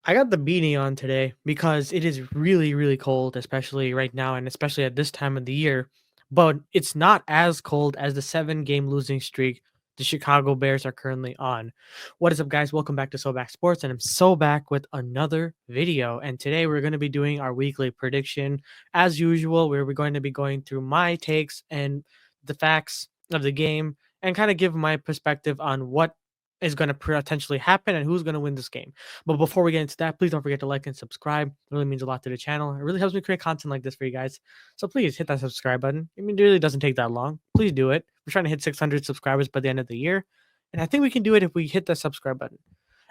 I got the beanie on today because it is really, really cold, especially right now and especially at this time of the year. But it's not as cold as the 7 game losing streak the Chicago Bears are currently on. What is up, guys? Welcome back to So Back Sports, and I'm so back with another video. And today we're going to be doing our weekly prediction. As usual, we're going to be going through my takes and the facts of the game and kind of give my perspective on what is going to potentially happen and who's going to win this game. But before we get into that, please don't forget to like and subscribe. It really means a lot to the channel. It really helps me create content like this for you guys. So please hit that subscribe button. I mean, it really doesn't take that long. Please do it. We're trying to hit 600 subscribers by the end of the year. And I think we can do it if we hit the subscribe button.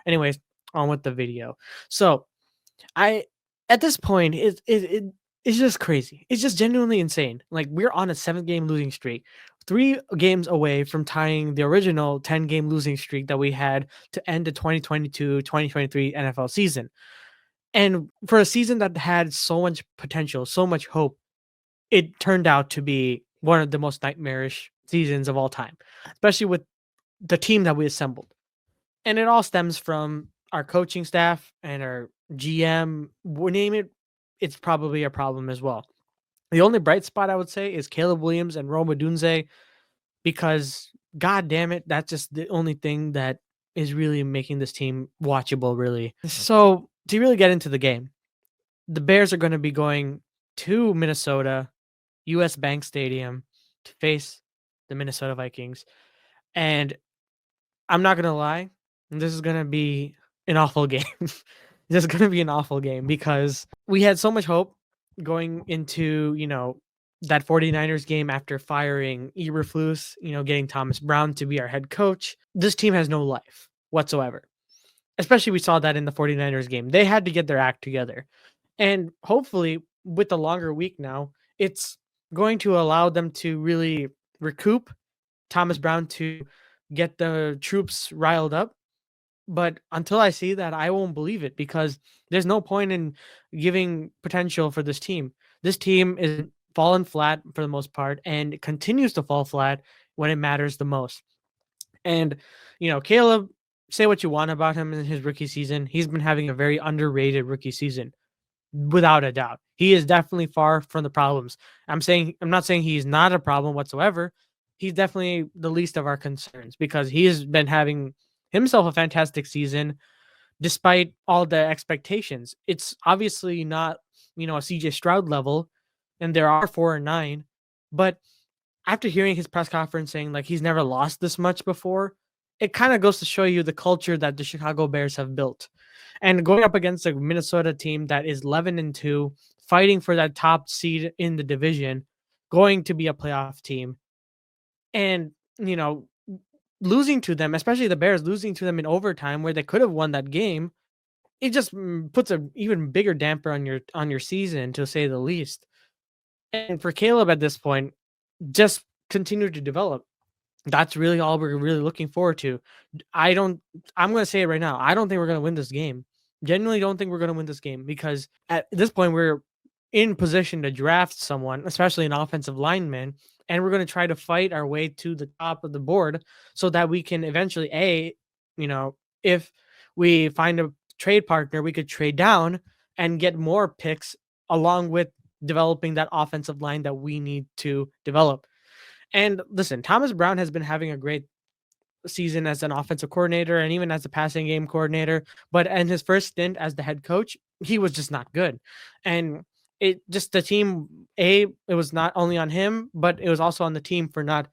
Anyways, on with the video. So I at this point it's just crazy. It's just genuinely insane. Like, we're on a 7 game losing streak, 3 games away from tying the original 10 game losing streak that we had to end the 2022-2023 NFL season. And for a season that had so much potential, so much hope, it turned out to be one of the most nightmarish seasons of all time, especially with the team that we assembled. And it all stems from our coaching staff and our GM. We name it, it's probably a problem as well. The only bright spot I would say is Caleb Williams and Roma Dunze, because god damn it, that's just the only thing that is really making this team watchable, really. So to really get into the game, the Bears are going to be going to Minnesota, US Bank Stadium, to face the Minnesota Vikings. And I'm not gonna lie, this is gonna be an awful game. This is gonna be an awful game because we had so much hope going into, that 49ers game after firing Eberflus, getting Thomas Brown to be our head coach. This team has no life whatsoever. Especially we saw that in the 49ers game. They had to get their act together. And hopefully with the longer week now, it's going to allow them to really recoup, Thomas Brown to get the troops riled up. But until I see that, I won't believe it, because there's no point in giving potential for this team. This team is fallen flat for the most part and continues to fall flat when it matters the most. And, Caleb, say what you want about him in his rookie season. He's been having a very underrated rookie season, without a doubt. He is definitely far from the problems. I'm not saying he's not a problem whatsoever. He's definitely the least of our concerns, because he has been having himself a fantastic season despite all the expectations. It's obviously not, a CJ Stroud level, and there are 4-9, but after hearing his press conference saying like he's never lost this much before, it kind of goes to show you the culture that the Chicago Bears have built. And going up against a Minnesota team that is 11-2, fighting for that top seed in the division, going to be a playoff team, and losing to them, especially the Bears losing to them in overtime where they could have won that game, it just puts an even bigger damper on your season, to say the least. And for Caleb at this point, just continue to develop. That's really all we're really looking forward to. I don't I'm going to say it right now. I don't think we're going to win this game. Genuinely don't think we're going to win this game, because at this point we're in position to draft someone, especially an offensive lineman, and we're going to try to fight our way to the top of the board so that we can eventually, if we find a trade partner, we could trade down and get more picks along with developing that offensive line that we need to develop. And listen, Thomas Brown has been having a great season as an offensive coordinator and even as a passing game coordinator. But in his first stint as the head coach, he was just not good. And the team, it was not only on him, but it was also on the team for not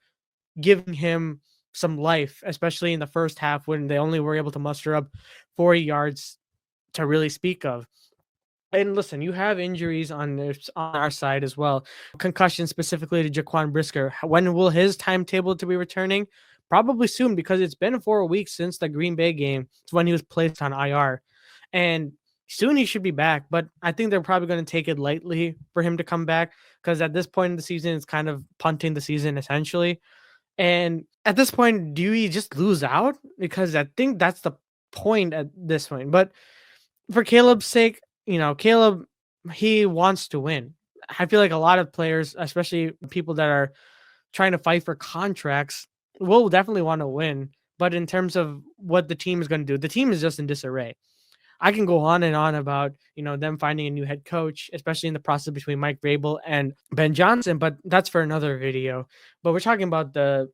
giving him some life, especially in the first half when they only were able to muster up 40 yards to really speak of. And listen, you have injuries on our side as well. Concussion specifically to Jaquan Brisker. When will his timetable to be returning? Probably soon, because it's been 4 weeks since the Green Bay game. It's when he was placed on IR. And soon he should be back, but I think they're probably going to take it lightly for him to come back, because at this point in the season, it's kind of punting the season essentially. And at this point, do we just lose out? Because I think that's the point at this point. But for Caleb's sake, Caleb, he wants to win. I feel like a lot of players, especially people that are trying to fight for contracts, will definitely want to win. But in terms of what the team is going to do, the team is just in disarray. I can go on and on about, them finding a new head coach, especially in the process between Mike Vrabel and Ben Johnson, but that's for another video. But we're talking about the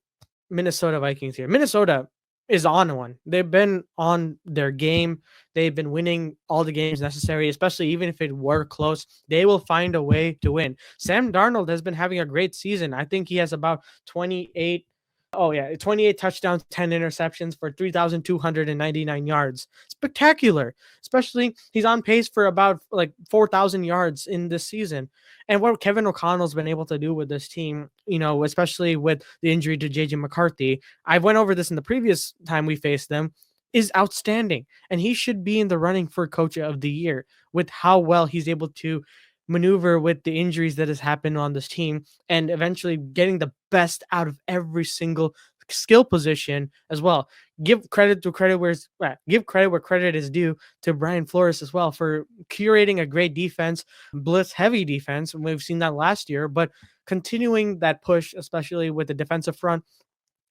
Minnesota Vikings here. Minnesota is on one. They've been on their game. They've been winning all the games necessary, especially even if it were close. They will find a way to win. Sam Darnold has been having a great season. I think he has about 28. Oh yeah, 28 touchdowns, 10 interceptions for 3,299 yards. Spectacular. Especially he's on pace for about like 4,000 yards in this season. And what Kevin O'Connell's been able to do with this team, especially with the injury to JJ McCarthy, I went over this in the previous time we faced them, is outstanding. And he should be in the running for coach of the year with how well he's able to maneuver with the injuries that has happened on this team and eventually getting the best out of every single skill position as well. Give credit to credit give credit where credit is due to Brian Flores as well for curating a great defense, blitz heavy defense. We've seen that last year, but continuing that push, especially with the defensive front,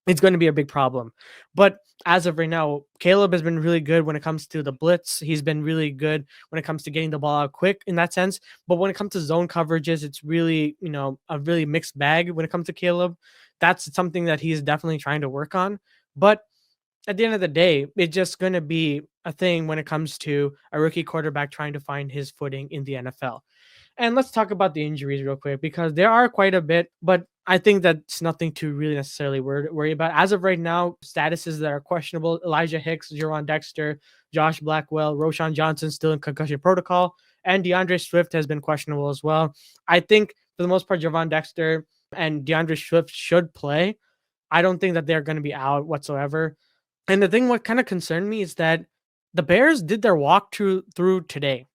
it's going to be a big problem. But as of right now, Caleb has been really good when it comes to the blitz. He's been really good when it comes to getting the ball out quick in that sense. But when it comes to zone coverages, it's really, a really mixed bag when it comes to Caleb. That's something that he's definitely trying to work on. But at the end of the day, it's just going to be a thing when it comes to a rookie quarterback trying to find his footing in the NFL. And let's talk about the injuries real quick because there are quite a bit, but I think that's nothing to really necessarily worry about. As of right now, statuses that are questionable: Elijah Hicks, Jerron Dexter, Josh Blackwell, Roshan Johnson still in concussion protocol, and DeAndre Swift has been questionable as well. I think for the most part, Jerron Dexter and DeAndre Swift should play. I don't think that they're going to be out whatsoever. And the thing what kind of concerned me is that the Bears did their walkthrough through today,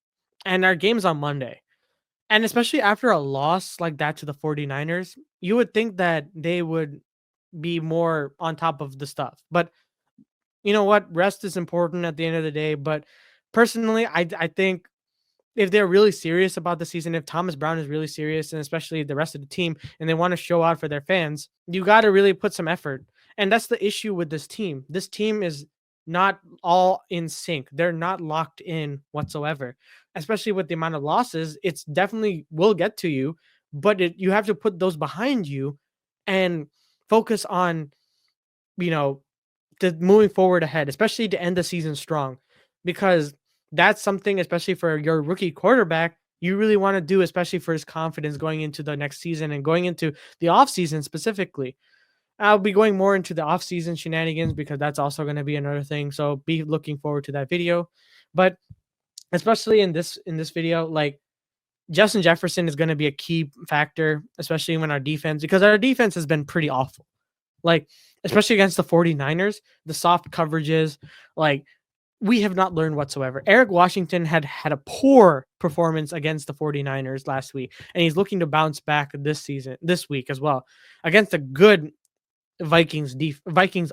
and our game's on Monday. And especially after a loss like that to the 49ers, you would think that they would be more on top of the stuff. But you know what? Rest is important at the end of the day. But personally, I think if they're really serious about the season, if Thomas Brown is really serious, and especially the rest of the team, and they want to show out for their fans, you got to really put some effort. And that's the issue with this team. This team is not all in sync. They're not locked in whatsoever, especially with the amount of losses. It's definitely will get to you, but you have to put those behind you and focus on, you know, moving forward ahead, especially to end the season strong, because that's something, especially for your rookie quarterback, you really want to do, especially for his confidence going into the next season and going into the offseason specifically. I'll be going more into the offseason shenanigans because that's also going to be another thing. So be looking forward to that video. But especially in this video, like Justin Jefferson is going to be a key factor, especially when our defense, because our defense has been pretty awful. Like, especially against the 49ers, the soft coverages, like we have not learned whatsoever. Eric Washington had a poor performance against the 49ers last week, and he's looking to bounce back this week as well, against a good Vikings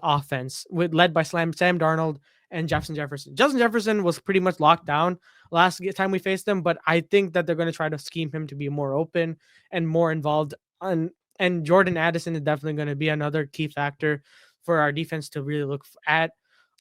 offense led by Sam Darnold and Justin Jefferson. Justin Jefferson was pretty much locked down last time we faced them, but I think that they're going to try to scheme him to be more open and more involved. And Jordan Addison is definitely going to be another key factor for our defense to really look at.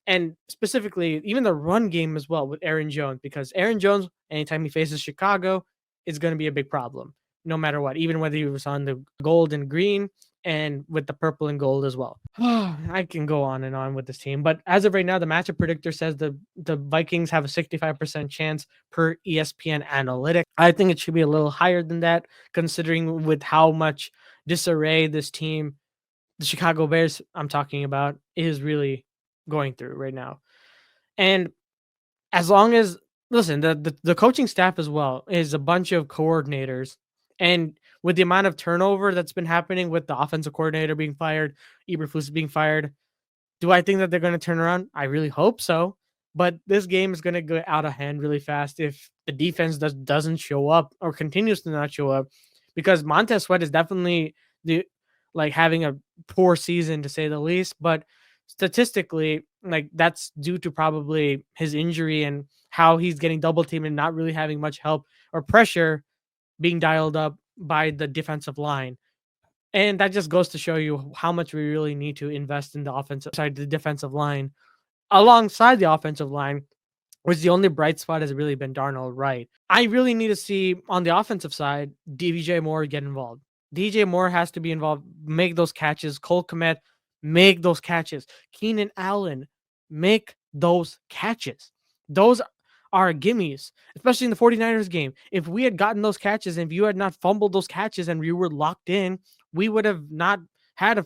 And specifically, even the run game as well with Aaron Jones, because Aaron Jones, anytime he faces Chicago, is going to be a big problem, no matter what, even whether he was on the gold and green and with the purple and gold as well. I can go on and on with this team, but as of right now, the matchup predictor says the Vikings have a 65% chance per ESPN analytics. I think it should be a little higher than that, considering with how much disarray this team, the Chicago Bears I'm talking about, is really going through right now. And as long as, listen, the coaching staff as well is a bunch of coordinators, and with the amount of turnover that's been happening with the offensive coordinator being fired, Eberflus being fired, do I think that they're going to turn around? I really hope so. But this game is going to go out of hand really fast if the defense doesn't show up or continues to not show up, because Montez Sweat is definitely the like having a poor season to say the least. But statistically, like that's due to probably his injury and how he's getting double teamed and not really having much help or pressure being dialed up by the defensive line. And that just goes to show you how much we really need to invest in the defensive line alongside the offensive line which the only bright spot has really been Darnold, right? I really need to see on the offensive side, DJ Moore get involved. DJ Moore has to be involved, make those catches. Cole Kmet, make those catches. Keenan Allen, make those catches. Those are gimmies, especially in the 49ers game. If we had gotten those catches and if you had not fumbled those catches and you were locked in, we would have not had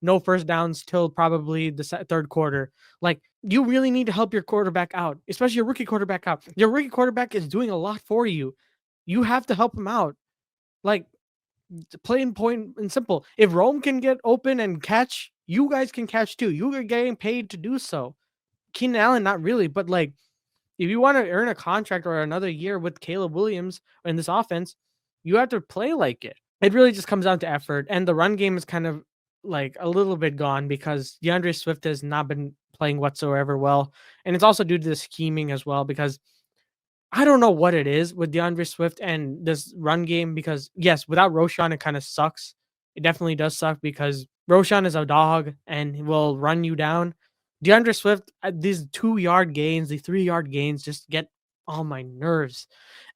no first downs till probably the third quarter. Like, you really need to help your quarterback out, especially your rookie quarterback out. Your rookie quarterback is doing a lot for you. You have to help him out. Like, plain point and simple. If Rome can get open and catch, you guys can catch too. You are getting paid to do so. Keenan Allen, not really, but like, if you want to earn a contract or another year with Caleb Williams in this offense, you have to play like it. It really just comes down to effort, and the run game is kind of like a little bit gone because DeAndre Swift has not been playing whatsoever well, and it's also due to the scheming as well because I don't know what it is with DeAndre Swift and this run game because yes, without Roshan, it kind of sucks. It definitely does suck because Roshan is a dog and he will run you down. DeAndre Swift, these 2 yard gains, the 3 yard gains just get on my nerves.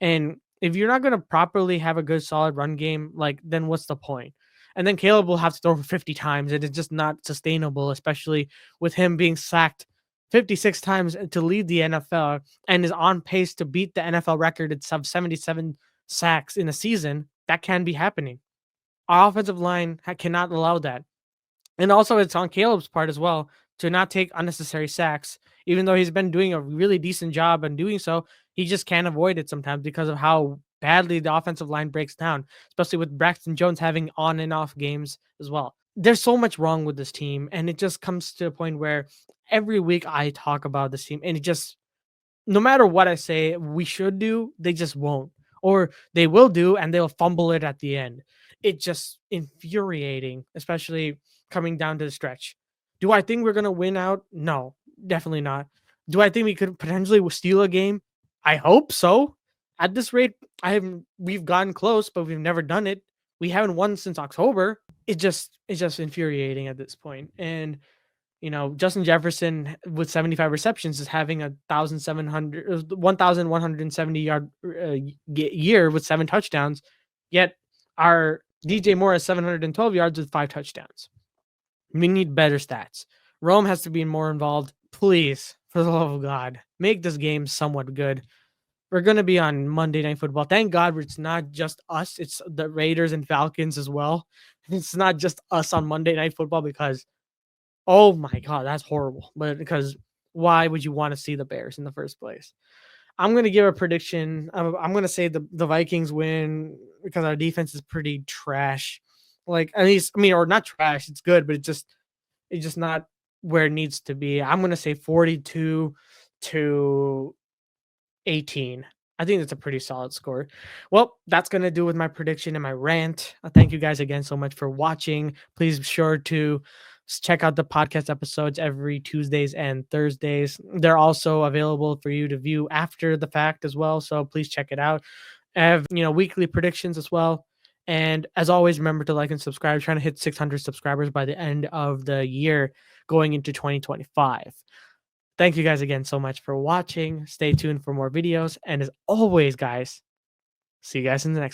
And if you're not going to properly have a good solid run game, like then what's the point? And then Caleb will have to throw for 50 times. And it's just not sustainable, especially with him being sacked 56 times to lead the NFL and is on pace to beat the NFL record of 77 sacks in a season. That can be happening. Our offensive line cannot allow that. And also, it's on Caleb's part as well to not take unnecessary sacks, even though he's been doing a really decent job in doing so. He just can't avoid it sometimes because of how badly the offensive line breaks down, especially with Braxton Jones having on and off games as well. There's so much wrong with this team, and it just comes to a point where every week I talk about this team, and it just no matter what I say we should do, they just won't. Or they will do and they'll fumble it at the end. It's just infuriating, especially coming down to the stretch. Do I think we're going to win out? No, definitely not. Do I think we could potentially steal a game? I hope so. At this rate, we've gotten close, but we've never done it. We haven't won since October. It's just infuriating at this point. And Justin Jefferson with 75 receptions is having 1,170 yard year with 7 touchdowns. Yet our DJ Moore has 712 yards with 5 touchdowns. We need better stats. Rome has to be more involved. Please, for the love of God, make this game somewhat good. We're going to be on Monday Night Football. Thank God it's not just us. It's the Raiders and Falcons as well. It's not just us on Monday Night Football because oh my God, that's horrible. But because why would you want to see the Bears in the first place? I'm going to give a prediction. I'm going to say the Vikings win because our defense is pretty trash. Like, at least, I mean, or not trash. It's good, but it's just not where it needs to be. I'm going to say 42-18. I think that's a pretty solid score. Well, that's going to do with my prediction and my rant. Thank you guys again so much for watching. Please be sure to check out the podcast episodes every Tuesdays and Thursdays. They're also available for you to view after the fact as well. So please check it out. I have, weekly predictions as well. And as always, remember to like and subscribe. Trying to hit 600 subscribers by the end of the year going into 2025. Thank you guys again so much for watching. Stay tuned for more videos. And as always, guys, see you guys in the next